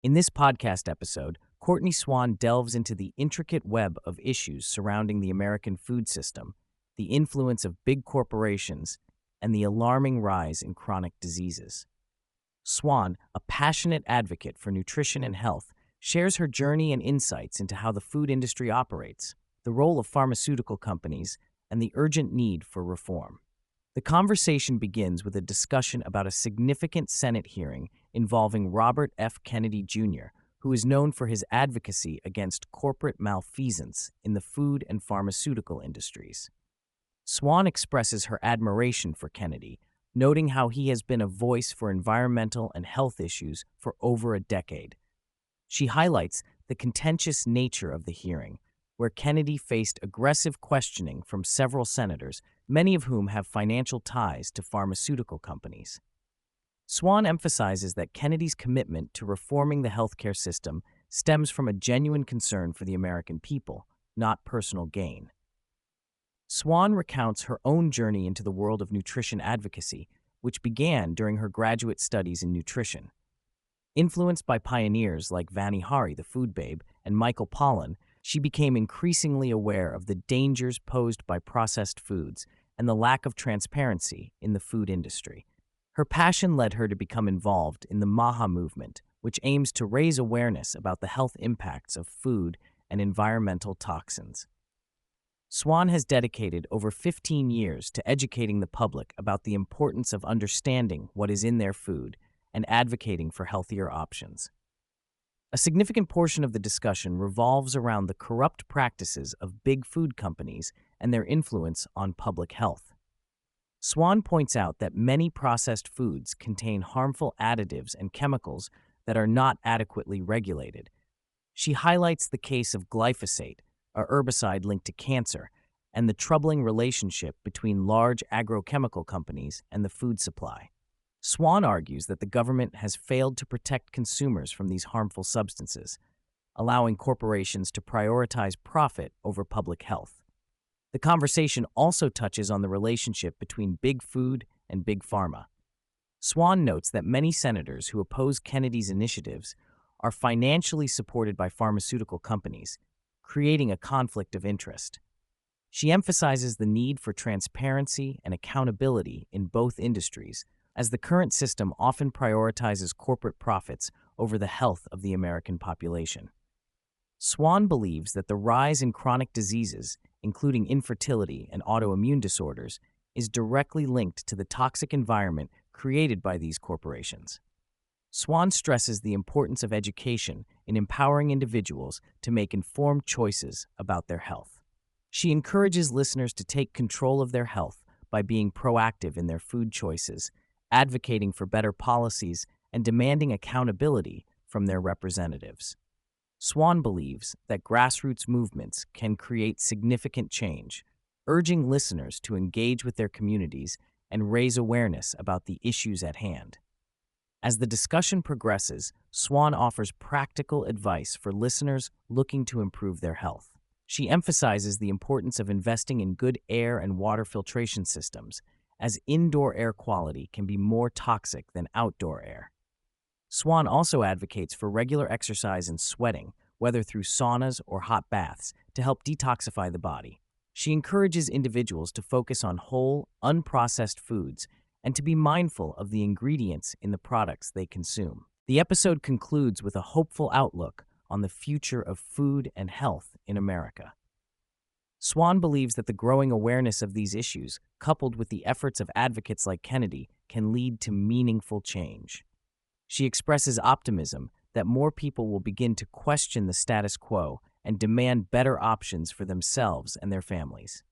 In this podcast episode, Courtney Swan delves into the intricate web of issues surrounding the American food system, the influence of big corporations, and the alarming rise in chronic diseases. Swan, a passionate advocate for nutrition and health, shares her journey and insights into how the food industry operates, the role of pharmaceutical companies, and the urgent need for reform. The conversation begins with a discussion about a significant Senate hearing involving Robert F. Kennedy Jr., who is known for his advocacy against corporate malfeasance in the food and pharmaceutical industries. Swan expresses her admiration for Kennedy, noting how he has been a voice for environmental and health issues for over a decade. She highlights the contentious nature of the hearing, where Kennedy faced aggressive questioning from several senators, many of whom have financial ties to pharmaceutical companies. Swan emphasizes that Kennedy's commitment to reforming the healthcare system stems from a genuine concern for the American people, not personal gain. Swan recounts her own journey into the world of nutrition advocacy, which began during her graduate studies in nutrition. Influenced by pioneers like Vani, the food babe, and Michael Pollan, she became increasingly aware of the dangers posed by processed foods and the lack of transparency in the food industry. Her passion led her to become involved in the MAHA movement, which aims to raise awareness about the health impacts of food and environmental toxins. Swan has dedicated over 15 years to educating the public about the importance of understanding what is in their food and advocating for healthier options. A significant portion of the discussion revolves around the corrupt practices of big food companies and their influence on public health. Swan points out that many processed foods contain harmful additives and chemicals that are not adequately regulated. She highlights the case of glyphosate, a herbicide linked to cancer, and the troubling relationship between large agrochemical companies and the food supply. Swan argues that the government has failed to protect consumers from these harmful substances, allowing corporations to prioritize profit over public health. The conversation also touches on the relationship between big food and big pharma. Swan notes that many senators who oppose Kennedy's initiatives are financially supported by pharmaceutical companies, creating a conflict of interest. She emphasizes the need for transparency and accountability in both industries, as the current system often prioritizes corporate profits over the health of the American population. Swan believes that the rise in chronic diseases, including infertility and autoimmune disorders, is directly linked to the toxic environment created by these corporations. Swan stresses the importance of education in empowering individuals to make informed choices about their health. She encourages listeners to take control of their health by being proactive in their food choices, advocating for better policies, and demanding accountability from their representatives. Swan believes that grassroots movements can create significant change, urging listeners to engage with their communities and raise awareness about the issues at hand. As the discussion progresses, Swan offers practical advice for listeners looking to improve their health. She emphasizes the importance of investing in good air and water filtration systems, as indoor air quality can be more toxic than outdoor air. Swan also advocates for regular exercise and sweating, whether through saunas or hot baths, to help detoxify the body. She encourages individuals to focus on whole, unprocessed foods and to be mindful of the ingredients in the products they consume. The episode concludes with a hopeful outlook on the future of food and health in America. Swan believes that the growing awareness of these issues, coupled with the efforts of advocates like Kennedy, can lead to meaningful change. She expresses optimism that more people will begin to question the status quo and demand better options for themselves and their families.